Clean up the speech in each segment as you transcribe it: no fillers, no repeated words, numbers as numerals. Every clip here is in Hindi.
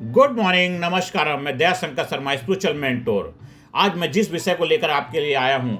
गुड मॉर्निंग, नमस्कार। मैं दयाशंकर शर्मा, स्पिरिचुअल मेंटोर। आज मैं जिस विषय को लेकर आपके लिए आया हूं,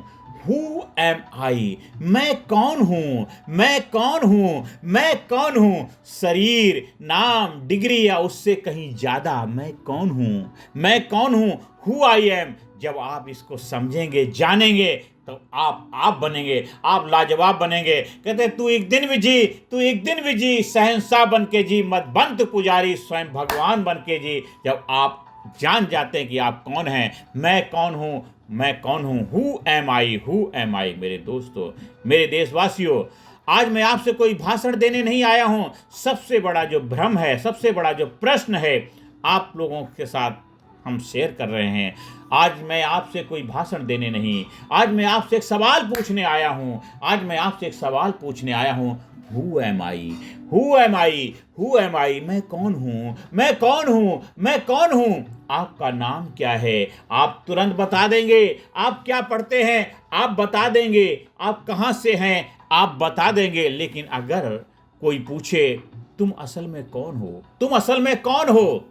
हु एम आई, मैं कौन हूं, मैं कौन हूं, मैं कौन हूं। शरीर, नाम, डिग्री या उससे कहीं ज्यादा मैं कौन हूं, मैं कौन हूं। Who I am. जब आप इसको समझेंगे, जानेंगे, तो आप बनेंगे, आप लाजवाब बनेंगे। कहते हैं तू एक दिन भी जी, तू एक दिन भी जी, शहंशाह बन के जी, मत बंत पुजारी, स्वयं भगवान बन के जी। जब आप जान जाते हैं कि आप कौन हैं, मैं कौन हूं, मैं कौन हूं, who am I, who am I. मेरे दोस्तों, मेरे देशवासियों, आज मैं आपसे कोई भाषण देने नहीं आया हूं। सबसे बड़ा जो भ्रम है, सबसे बड़ा जो प्रश्न है, आप लोगों के साथ हम शेयर कर रहे हैं। आज मैं आपसे कोई भाषण देने नहीं, आज मैं आपसे एक सवाल पूछने आया हूं। आज मैं आपसे एक सवाल पूछने आया हूं, who am I, who am I, who am I. मैं कौन हूं, मैं कौन हूं, मैं कौन हूं। आपका नाम क्या है, आप तुरंत बता देंगे। आप क्या पढ़ते हैं, आप बता देंगे। आप कहां से हैं, आप बता देंगे। लेकिन अगर कोई पूछे तुम असल में कौन हो, तुम असल में कौन हो,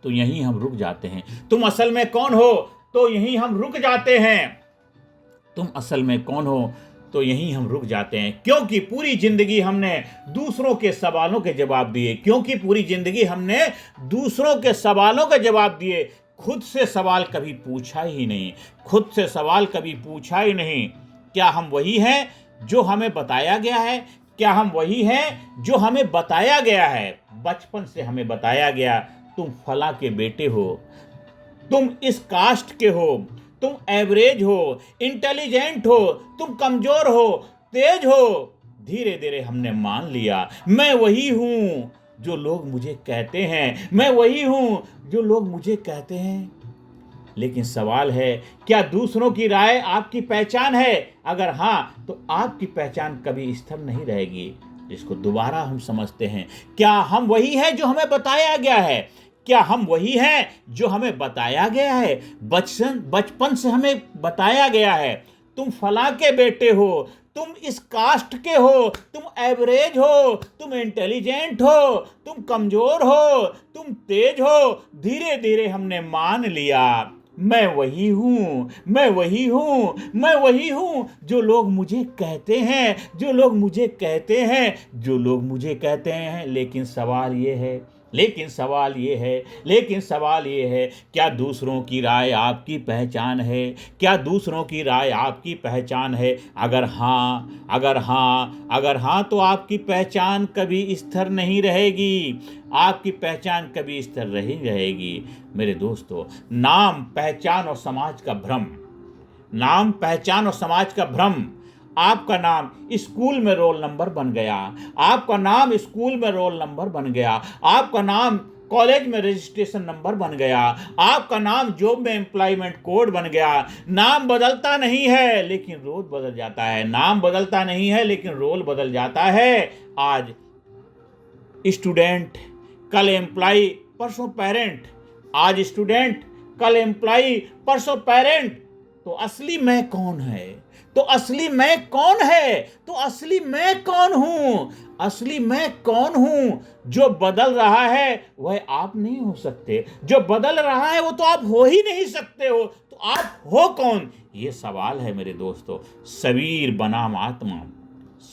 तो यहीं हम रुक जाते हैं। तुम असल में कौन हो, तो यहीं हम रुक जाते हैं। तुम असल में कौन हो, तो यहीं हम रुक जाते हैं। क्योंकि पूरी जिंदगी हमने दूसरों के सवालों के जवाब दिए, क्योंकि पूरी जिंदगी हमने दूसरों के सवालों के जवाब दिए। खुद से सवाल कभी पूछा ही नहीं, खुद से सवाल कभी पूछा ही नहीं। क्या हम वही हैं जो हमें बताया गया है? क्या हम वही हैं जो हमें बताया गया है? बचपन से हमें बताया गया, तुम फला के बेटे हो, तुम इस कास्ट के हो, तुम एवरेज हो, इंटेलिजेंट हो, तुम कमजोर हो, तेज हो। धीरे धीरे हमने मान लिया, मैं वही हूं जो लोग मुझे कहते हैं, मैं वही हूं जो लोग मुझे कहते हैं। लेकिन सवाल है, क्या दूसरों की राय आपकी पहचान है? अगर हां, तो आपकी पहचान कभी स्थिर नहीं रहेगी। जिसको दोबारा हम समझते हैं, क्या हम वही हैं जो हमें बताया गया है? क्या हम वही हैं जो हमें बताया गया है? बचपन से हमें बताया गया है, तुम फला के बेटे हो, तुम इस कास्ट के हो, तुम एवरेज हो, तुम इंटेलिजेंट हो, तुम कमजोर हो, तुम तेज हो। धीरे धीरे हमने मान लिया, मैं वही हूँ, मैं वही हूँ, मैं वही हूँ जो लोग मुझे कहते हैं, जो लोग मुझे कहते हैं, जो लोग मुझे कहते हैं। लेकिन सवाल ये है, लेकिन सवाल ये है, लेकिन सवाल ये है, क्या दूसरों की राय आपकी पहचान है? क्या दूसरों की राय आपकी पहचान है? अगर हाँ, अगर हाँ, अगर हाँ, तो आपकी पहचान कभी स्थिर नहीं रहेगी। आपकी पहचान कभी स्थिर नहीं रहेगी। मेरे दोस्तों, नाम, पहचान और समाज का भ्रम, नाम, पहचान और समाज का भ्रम। आपका नाम स्कूल में रोल नंबर बन गया, आपका नाम स्कूल में रोल नंबर बन गया, आपका नाम कॉलेज में रजिस्ट्रेशन नंबर बन गया, आपका नाम जॉब में एम्प्लॉयमेंट कोड बन गया। नाम बदलता नहीं है लेकिन रोल बदल जाता है, नाम बदलता नहीं है लेकिन रोल बदल जाता है। आज स्टूडेंट, कल एम्प्लॉय, परसों पेरेंट। आज स्टूडेंट, कल एम्प्लॉय, परसों पेरेंट। तो असली मैं कौन है? तो असली मैं कौन है? तो असली मैं कौन हूं? असली मैं कौन हूं? जो बदल रहा है वह आप नहीं हो सकते, जो बदल रहा है वो तो आप हो ही नहीं सकते हो। तो आप हो कौन? ये सवाल है मेरे दोस्तों। शरीर बनाम आत्मा,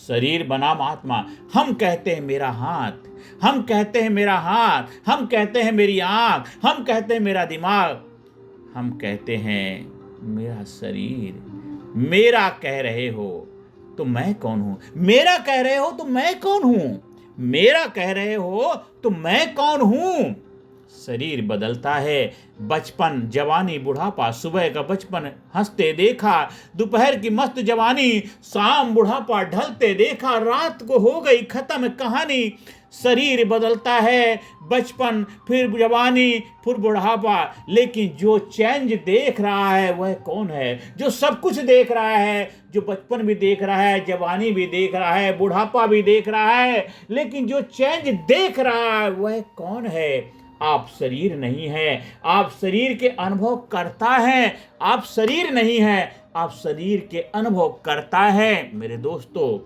शरीर बनाम आत्मा। हम कहते हैं मेरा हाथ, हम कहते हैं मेरा हाथ, हम कहते हैं मेरी आंख, हम कहते हैं मेरा दिमाग, हम कहते हैं मेरा शरीर। मेरा कह रहे हो तो मैं कौन हूं? मेरा कह रहे हो तो मैं कौन हूं? मेरा कह रहे हो तो मैं कौन हूं? शरीर बदलता है, बचपन, जवानी, बुढ़ापा। सुबह का बचपन हंसते देखा, दोपहर की मस्त जवानी, शाम बुढ़ापा ढलते देखा, रात को हो गई खत्म कहानी। शरीर बदलता है, बचपन, फिर जवानी, फिर बुढ़ापा। लेकिन जो चेंज देख रहा है वह कौन है? जो सब कुछ देख रहा है, जो बचपन भी देख रहा है, जवानी भी देख रहा है, बुढ़ापा भी देख रहा है, लेकिन जो चेंज देख रहा है वह कौन है? आप शरीर नहीं है, आप शरीर के अनुभव करता है। आप शरीर नहीं है, आप शरीर के अनुभव करता है। मेरे दोस्तों,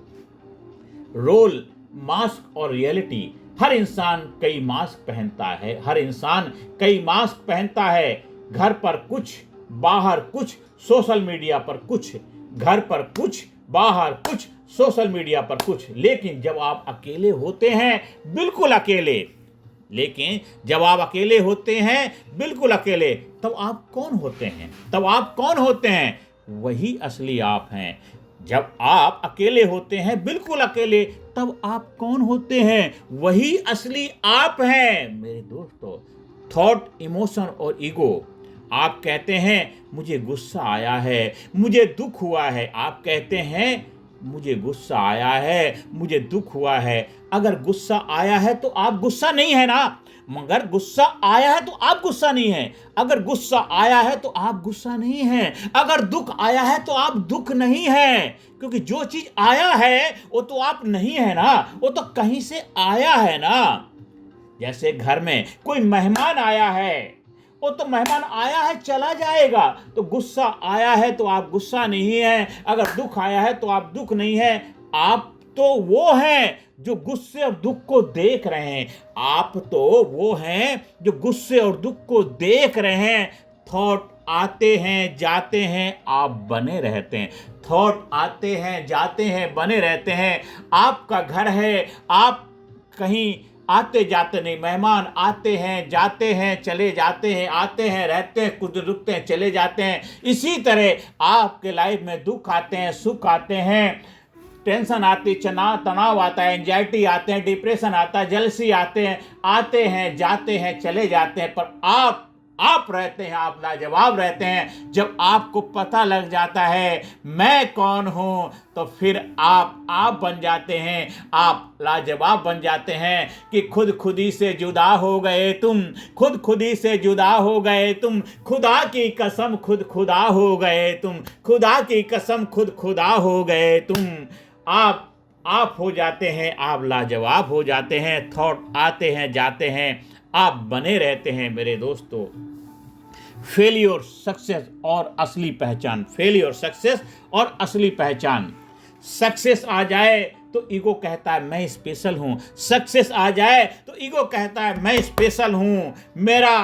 रोल, मास्क और रियलिटी हर इंसान कई मास्क पहनता है, हर इंसान कई मास्क पहनता है। घर पर कुछ, बाहर कुछ, सोशल मीडिया पर कुछ। घर पर कुछ, बाहर कुछ, सोशल मीडिया पर कुछ। लेकिन जब आप अकेले होते हैं, बिल्कुल अकेले, लेकिन जब आप अकेले होते हैं, बिल्कुल अकेले, तब आप कौन होते हैं? तब आप कौन होते हैं? वही असली आप हैं। जब आप अकेले होते हैं, बिल्कुल अकेले, तब आप कौन होते हैं? वही असली आप हैं मेरे दोस्तों। थॉट, इमोशन और ईगो। आप कहते हैं मुझे गुस्सा आया है, मुझे दुख हुआ है। आप कहते हैं मुझे गुस्सा आया है, मुझे दुख हुआ है। अगर गुस्सा आया है तो आप गुस्सा नहीं है ना। मगर गुस्सा आया है तो आप गुस्सा नहीं है। अगर गुस्सा आया है तो आप गुस्सा नहीं है। अगर दुख आया है तो आप दुख नहीं है। क्योंकि जो चीज आया है वो तो आप नहीं है ना, वो तो कहीं से आया है ना। जैसे घर में कोई मेहमान आया है, वो तो मेहमान आया है, चला जाएगा। तो गुस्सा आया है तो आप गुस्सा नहीं है। अगर दुख आया है तो आप दुख नहीं है। आप तो वो हैं जो गुस्से और दुख को देख रहे हैं। आप तो वो हैं जो गुस्से और दुख को देख रहे हैं। थॉट आते हैं, जाते हैं, आप बने रहते हैं। थॉट आते हैं, जाते हैं, बने रहते हैं। आपका घर है, आप कहीं आते जाते नहीं। मेहमान आते हैं, जाते हैं, चले जाते हैं, आते हैं, रहते हैं, कुछ रुकते हैं, चले जाते हैं। इसी तरह आपके लाइफ में दुख आते हैं, सुख आते हैं, टेंशन आती, तनाव आता है, एंजाइटी आते हैं, डिप्रेशन आता है, जेलसी आते हैं, जाते हैं, चले जाते हैं। पर आप रहते हैं, आप लाजवाब रहते हैं। जब आपको पता लग जाता है मैं कौन हूं, तो फिर आप बन जाते हैं, आप लाजवाब बन जाते हैं कि खुदी से जुदा हो गए तुम, खुदी से जुदा हो गए तुम, खुदा की कसम खुदा हो गए तुम, खुदा की कसम खुदा हो गए तुम। आप हो जाते हैं, आप लाजवाब हो जाते हैं। थॉट आते हैं, जाते हैं, आप बने रहते हैं मेरे दोस्तों। फेलियर, सक्सेस और असली पहचान। फेलियर, सक्सेस और असली पहचान। सक्सेस आ जाए तो ईगो कहता है मैं स्पेशल हूं। सक्सेस आ जाए तो ईगो कहता है मैं स्पेशल हूं, मेरा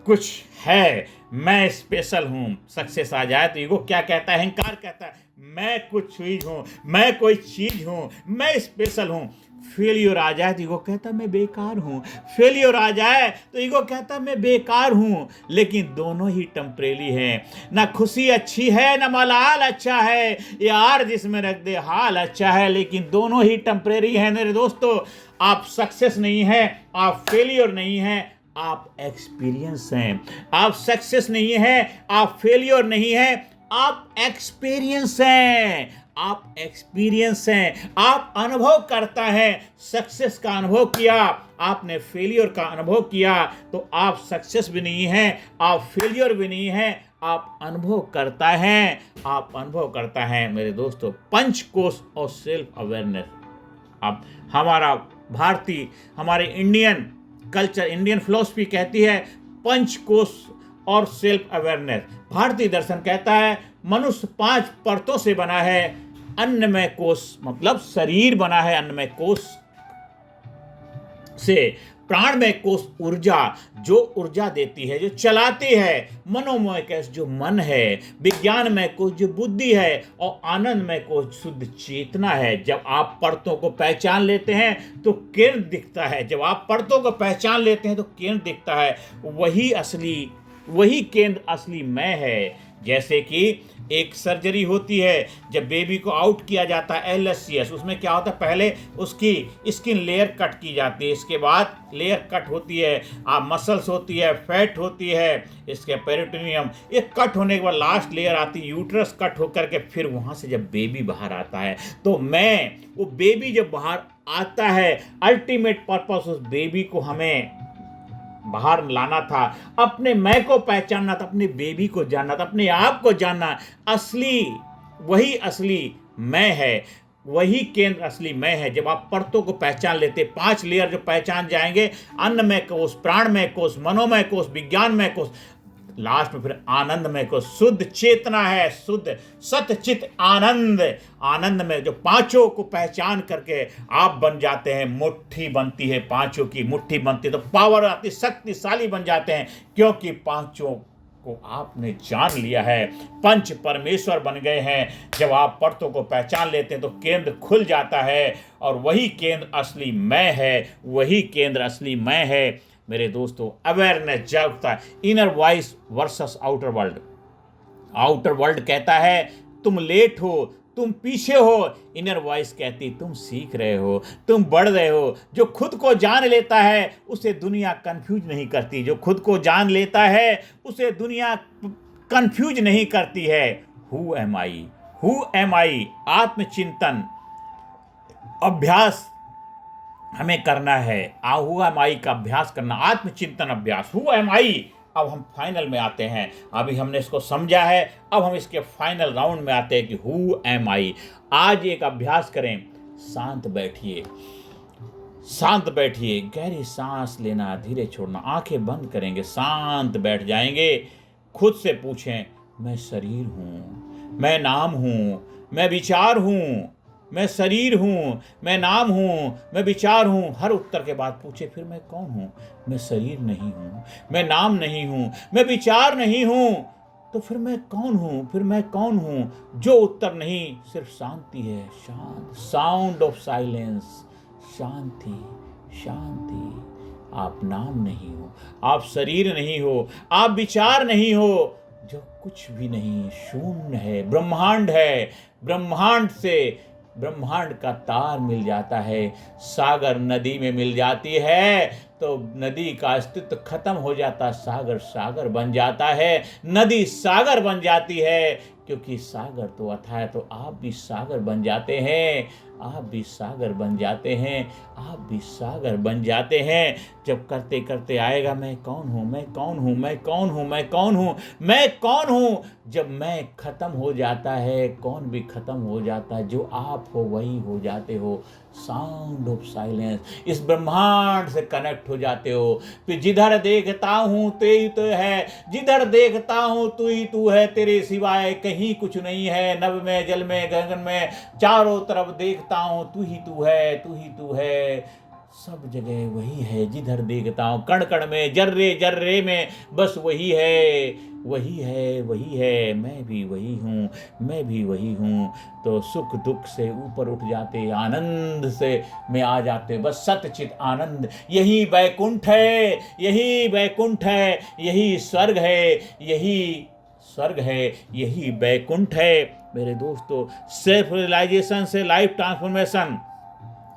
कुछ है, मैं स्पेशल हूं। सक्सेस आ जाए तो ईगो क्या कहता है? अहंकार कहता है मैं कुछ चीज हूं, मैं कोई चीज हूं, मैं स्पेशल हूं। फेलियर आ जाए तो ईगो कहता मैं बेकार हूं। फेलियर आ जाए तो ईगो कहता मैं बेकार हूं। लेकिन दोनों ही टेम्परेरी हैं। ना खुशी अच्छी है, ना मलाल अच्छा है, यार जिसमें रख दे हाल अच्छा है। लेकिन दोनों ही टेम्परेरी हैं मेरे दोस्तों। आप सक्सेस नहीं है, आप फेलियर नहीं है, आप एक्सपीरियंस हैं। आप सक्सेस नहीं है, आप फेलियर नहीं है, आप एक्सपीरियंस हैं। आप एक्सपीरियंस हैं, आप अनुभव करता है। सक्सेस का अनुभव किया आपने, फेलियर का अनुभव किया, तो आप सक्सेस भी नहीं है, आप फेलियर भी नहीं है, आप अनुभव करता है, आप अनुभव करता है मेरे दोस्तों। पंचकोश और सेल्फ अवेयरनेस। अब हमारे इंडियन कल्चर, इंडियन फिलॉसफी कहती है पंचकोश और सेल्फ अवेयरनेस। भारतीय दर्शन कहता है मनुष्य 5 परतों से बना है। अन्नमय कोश मतलब शरीर बना है, अन्नमय कोश से। प्राणमय कोश ऊर्जा, जो ऊर्जा देती है, जो चलाती है। मनोमय कोश जो मन है। विज्ञानमय कोश जो बुद्धि है। और आनंदमय कोश शुद्ध चेतना है। जब आप परतों को पहचान लेते हैं तो केंद्र दिखता है। जब आप परतों को पहचान लेते हैं तो केंद्र दिखता है। वही केंद्र असली मैं है। जैसे कि एक सर्जरी होती है, जब बेबी को आउट किया जाता है LSCS, उसमें क्या होता है? पहले उसकी स्किन लेयर कट की जाती है, इसके बाद लेयर कट होती है, मसल्स होती है, फैट होती है, इसके पेरिटोनियम, ये कट होने के बाद लास्ट लेयर आती है यूट्रस, कट होकर के फिर वहाँ से जब बेबी बाहर आता है, तो वो बेबी जब बाहर आता है, अल्टीमेट पर्पस उस बेबी को हमें बाहर लाना था, अपने मैं को पहचानना था, अपने बेबी को जानना था, अपने आप को जानना। वही असली मैं है, वही केंद्र असली मैं है। जब आप परतों को पहचान लेते, 5 लेयर जो पहचान जाएंगे, अन्नमय कोश, प्राणमय कोश, मनोमय कोश, विज्ञानमय कोश, लास्ट में फिर आनंदमय को शुद्ध चेतना है, शुद्ध सतचित आनंद। आनंद में जो पांचों को पहचान करके आप बन जाते हैं, मुट्ठी बनती है, पांचों की मुट्ठी बनती है तो पावर आती, शक्तिशाली बन जाते हैं, क्योंकि पांचों को आपने जान लिया है, पंच परमेश्वर बन गए हैं। जब आप परतों को पहचान लेते हैं तो केंद्र खुल जाता है, और वही केंद्र असली मैं है, वही केंद्र असली मैं है। मेरे दोस्तों, अवेयरनेस, जागरूकता, inner voice versus outer world. Outer world कहता है तुम लेट हो, तुम पीछे हो। इनर वॉइस कहती तुम सीख रहे हो, तुम बढ़ रहे हो। जो खुद को जान लेता है उसे दुनिया कंफ्यूज नहीं करती, जो खुद को जान लेता है उसे दुनिया कंफ्यूज नहीं करती है। Who am I, who am I, आत्मचिंतन अभ्यास हमें करना है। हु एम आई का अभ्यास करना, आत्मचिंतन अभ्यास, हु एम आई। अब हम फाइनल में आते हैं, अभी हमने इसको समझा है, अब हम इसके फाइनल राउंड में आते हैं कि हु एम आई। आज एक अभ्यास करें, शांत बैठिए, शांत बैठिए, गहरी सांस लेना, धीरे छोड़ना, आंखें बंद करेंगे, शांत बैठ जाएंगे। खुद से पूछें, मैं शरीर हूँ, मैं नाम हूँ, मैं विचार हूँ। मैं शरीर हूँ, मैं नाम हूँ, मैं विचार हूँ। हर उत्तर के बाद पूछे, फिर मैं कौन हूँ? मैं शरीर नहीं हूँ, मैं नाम नहीं हूँ, मैं विचार नहीं हूँ, तो फिर मैं कौन हूँ? फिर मैं कौन हूँ? जो उत्तर नहीं, सिर्फ शांति है। शांत, साउंड ऑफ साइलेंस, शांति, शांति। आप नाम नहीं हो, आप शरीर नहीं हो, आप विचार नहीं हो, जो कुछ भी नहीं, शून्य है, ब्रह्मांड है। ब्रह्मांड से ब्रह्मांड का तार मिल जाता है, सागर नदी में मिल जाती है तो नदी का अस्तित्व खत्म हो जाता, सागर सागर बन जाता है, नदी सागर बन जाती है, क्योंकि सागर तो अथाह है। तो आप भी सागर बन जाते हैं, आप भी सागर बन जाते हैं, आप भी सागर बन जाते हैं। जब करते करते आएगा, मैं कौन हूँ, मैं कौन हूँ, मैं कौन हूँ, मैं कौन हूँ, मैं कौन हूँ। जब मैं खत्म हो जाता है, कौन भी खत्म हो जाता है, जो आप हो वही हो जाते हो। साउंड ऑफ साइलेंस, इस ब्रह्मांड से कनेक्ट हो जाते हो। फिर जिधर देखता हूँ तू ही तो है, जिधर देखता हूँ तू ही तू है, तेरे सिवाय कहीं कुछ नहीं है। नभ में, जल में, गगन में, चारों तरफ देखता हूँ तू ही तू है, तू ही तू है। सब जगह वही है, जिधर देखता हूँ, कण कण में, जर्रे जर्रे में, बस वही है, वही है, वही है। मैं भी वही हूँ, मैं भी वही हूँ। तो सुख दुख से ऊपर उठ जाते, आनंद से में आ जाते, बस सतचित आनंद। यही वैकुंठ है, यही वैकुंठ है, यही स्वर्ग है, यही स्वर्ग है, यही वैकुंठ है। मेरे दोस्तों, सेल्फ रियलाइजेशन से लाइफ ट्रांसफॉर्मेशन।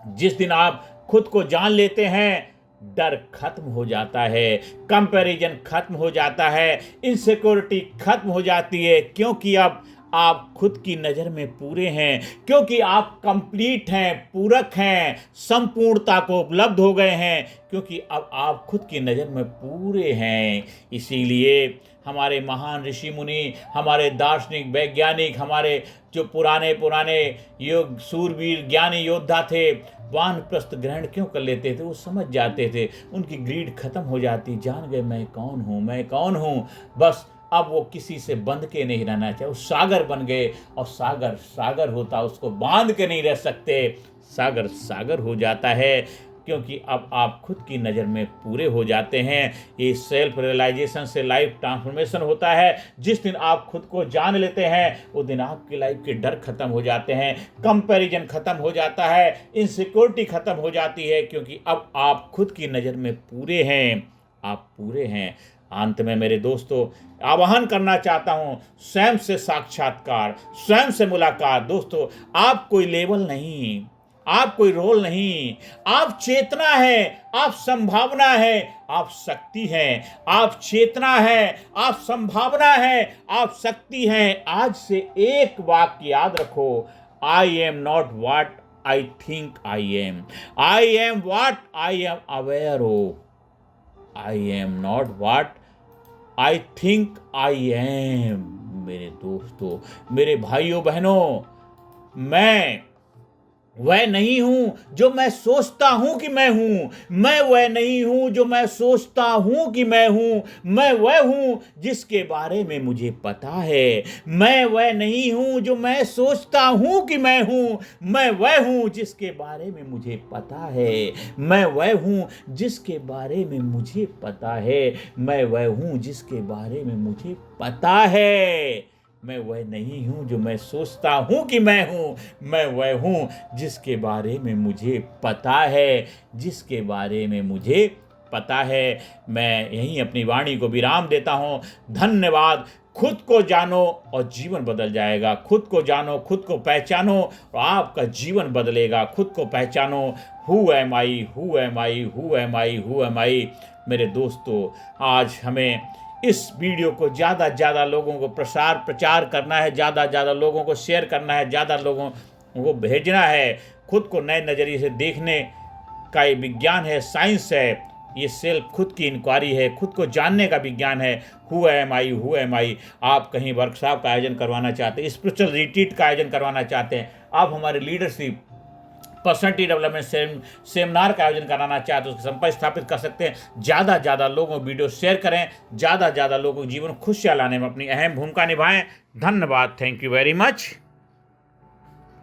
जिस दिन आप खुद को जान लेते हैं, डर खत्म हो जाता है, कंपैरिजन खत्म हो जाता है, इनसिक्योरिटी खत्म हो जाती है, क्योंकि अब आप खुद की नज़र में पूरे हैं, क्योंकि आप कंप्लीट हैं, पूरक हैं, संपूर्णता को उपलब्ध हो गए हैं, क्योंकि अब आप खुद की नज़र में पूरे हैं। इसीलिए हमारे महान ऋषि मुनि, हमारे दार्शनिक, वैज्ञानिक, हमारे जो पुराने पुराने योग सूरवीर ज्ञानी योद्धा थे, वानप्रस्थ ग्रहण क्यों कर लेते थे? वो समझ जाते थे, उनकी ग्रीड खत्म हो जाती, जान गए मैं कौन हूँ, मैं कौन हूँ। बस अब वो किसी से बंध के नहीं रहना चाहिए, वो सागर बन गए, और सागर सागर होता, उसको बांध के नहीं रह सकते, सागर सागर हो जाता है, क्योंकि अब आप खुद की नज़र में पूरे हो जाते हैं। ये सेल्फ रियलाइजेशन से लाइफ ट्रांसफॉर्मेशन होता है। जिस दिन आप खुद को जान लेते हैं, वो दिन आपकी लाइफ के डर खत्म हो जाते हैं, कंपैरिजन खत्म हो जाता है, इनसिक्योरिटी खत्म हो जाती है, क्योंकि अब आप खुद की नज़र में पूरे हैं, आप पूरे हैं। अंत में मेरे दोस्तों, आह्वान करना चाहता हूँ, स्वयं से साक्षात्कार, स्वयं से मुलाकात। दोस्तों, आप कोई लेवल नहीं, आप कोई रोल नहीं, आप चेतना है, आप संभावना है, आप शक्ति हैं। आप चेतना है, आप संभावना है, आप शक्ति हैं। आज से एक वाक्य याद रखो, I am not what I think I am, I am what I am aware of, I am not what I think I am. मेरे दोस्तों, मेरे भाइयों बहनों, मैं वह नहीं हूं जो मैं सोचता हूं कि मैं हूं। मैं वह नहीं हूं जो मैं सोचता हूं कि मैं हूं। मैं वह हूं जिसके बारे में मुझे पता है। मैं वह नहीं हूं जो मैं सोचता हूं कि मैं हूं। मैं वह हूं जिसके बारे में मुझे पता है। मैं वह हूं जिसके बारे में मुझे पता है। मैं वह हूं जिसके बारे में मुझे पता है। मैं वह नहीं हूं जो मैं सोचता हूं कि मैं हूं। मैं वह हूं जिसके बारे में मुझे पता है। जिसके बारे में मुझे पता है। मैं यहीं अपनी वाणी को विराम देता हूं। धन्यवाद। खुद को जानो और जीवन बदल जाएगा। खुद को जानो, खुद को पहचानो और आपका जीवन बदलेगा। खुद को पहचानो। Who am I, who am I, who am I, who am I. मेरे दोस्तों, आज हमें इस वीडियो को ज़्यादा ज़्यादा लोगों को प्रचार करना है, ज़्यादा ज़्यादा लोगों को शेयर करना है, ज़्यादा लोगों को भेजना है। खुद को नए नज़रिए से देखने का ये विज्ञान है, साइंस है। ये सेल्फ खुद की इंक्वायरी है, खुद को जानने का विज्ञान है। Who am I, who am I. आप कहीं वर्कशॉप का आयोजन करवाना चाहते हैं, स्पिरिचुअल रिट्रीट का आयोजन करवाना चाहते हैं, आप हमारे लीडरशिप पर्सनैलिटी डेवलपमेंट सेमिनार का आयोजन कराना चाहते हैं, उसका संपर्क स्थापित कर सकते हैं। ज़्यादा ज़्यादा लोगों को वीडियो शेयर करें, ज़्यादा ज़्यादा लोगों के जीवन खुशियाँ लाने में अपनी अहम भूमिका निभाएं। धन्यवाद। Thank you very much.